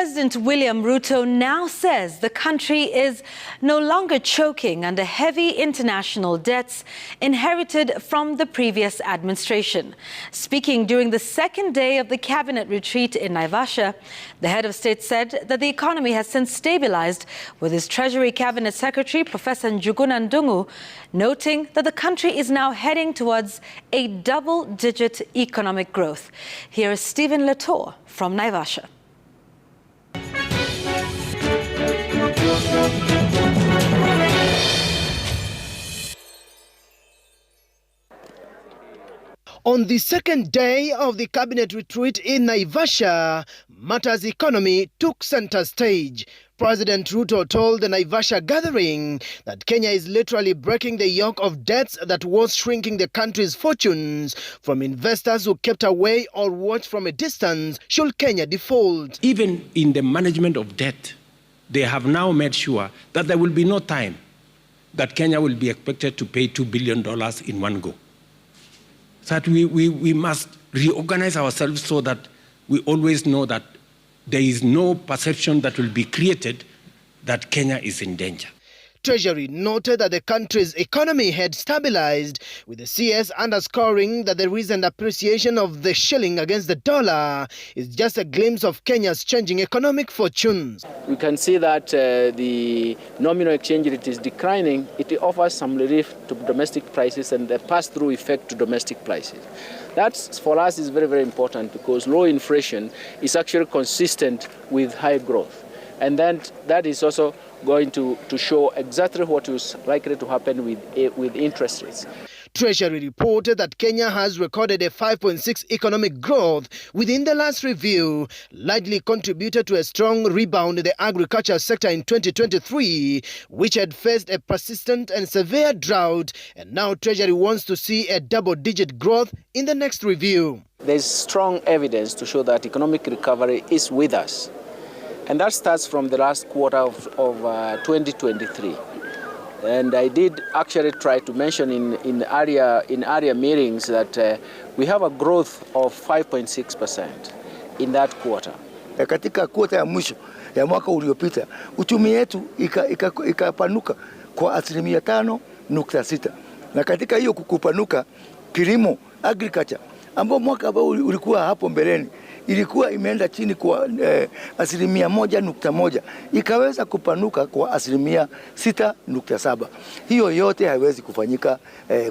President William Ruto now says the country is no longer choking under heavy international debts inherited from the previous administration. Speaking during the second day of the cabinet retreat in Naivasha, the head of state said that the economy has since stabilised, with his Treasury Cabinet Secretary Prof Njuguna Ndung'u noting that the country is now heading towards a double-digit economic growth. Here is Stephen Latour from Naivasha. On the second day of the cabinet retreat in Naivasha, matters economy took center stage. President Ruto told the Naivasha gathering that Kenya is literally breaking the yoke of debts that was shrinking the country's fortunes from investors who kept away or watched from a distance should Kenya default. Even in the management of debt, they have now made sure that there will be no time that Kenya will be expected to pay $2 billion in one go. So that we must reorganize ourselves so that we always know that there is no perception that will be created that Kenya is in danger. Treasury noted that the country's economy had stabilized, with the CS underscoring that the recent appreciation of the shilling against the dollar is just a glimpse of Kenya's changing economic fortunes. We can see that the nominal exchange rate is declining. It offers some relief to domestic prices and the pass-through effect to domestic prices. That, for us, is very, very important because low inflation is actually consistent with high growth. And then that is also going to show exactly what is likely to happen with interest rates. Treasury reported that Kenya has recorded a 5.6 economic growth within the last review, likely contributed to a strong rebound in the agriculture sector in 2023, which had faced a persistent and severe drought, and now Treasury wants to see a double-digit growth in the next review. There's strong evidence to show that economic recovery is with us. And that starts from the last quarter of 2023. And I did actually try to mention in area meetings that we have a growth of 5.6% in that quarter. Katika quarter ya mwisho ya mwaka uliopita, uchumi yetu ikapanuka kwa 5.6%. Na katika hiyo kupanuka, kilimo, agriculture, ambao mwaka ambao ulikuwa hapo mbeleni, ilikuwa imeenda chini kwa 1.1%, ikaweza kupanuka kwa 6.7%. Hiyo yote haiwezi kufanyika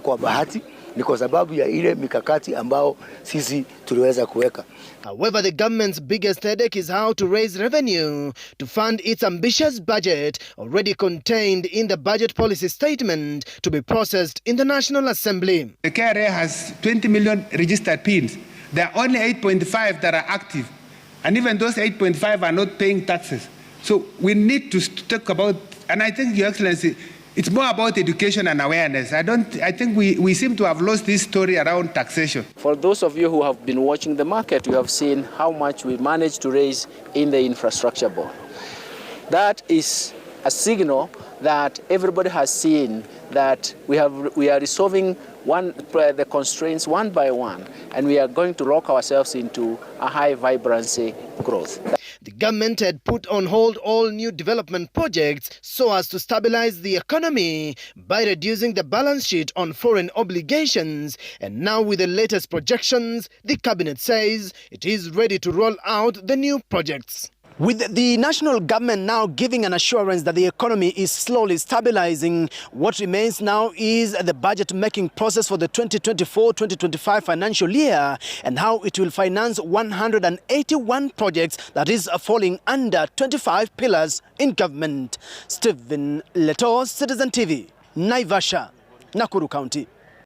kwa bahati, ni kwa sababu ya ile mikakati ambao sisi tuliweza kuweka. However, the government's biggest headache is how to raise revenue to fund its ambitious budget, already contained in the budget policy statement to be processed in the National Assembly. The KRA has 20 million registered PINs. There are only 8.5 that are active, and even those 8.5 are not paying taxes. So we need to talk about, and I think, Your Excellency, it's more about education and awareness. I think we seem to have lost this story around taxation. For those of you who have been watching the market, you have seen how much we managed to raise in the infrastructure bond. That is a signal that everybody has seen that we are resolving the constraints one by one, and we are going to lock ourselves into a high vibrancy growth. The government had put on hold all new development projects so as to stabilize the economy by reducing the balance sheet on foreign obligations. And now, with the latest projections, the cabinet says it is ready to roll out the new projects. With the national government now giving an assurance that the economy is slowly stabilizing, what remains now is the budget-making process for the 2024-2025 financial year and how it will finance 181 projects that is falling under 25 pillars in government. Stephen Latour, Citizen TV, Naivasha, Nakuru County.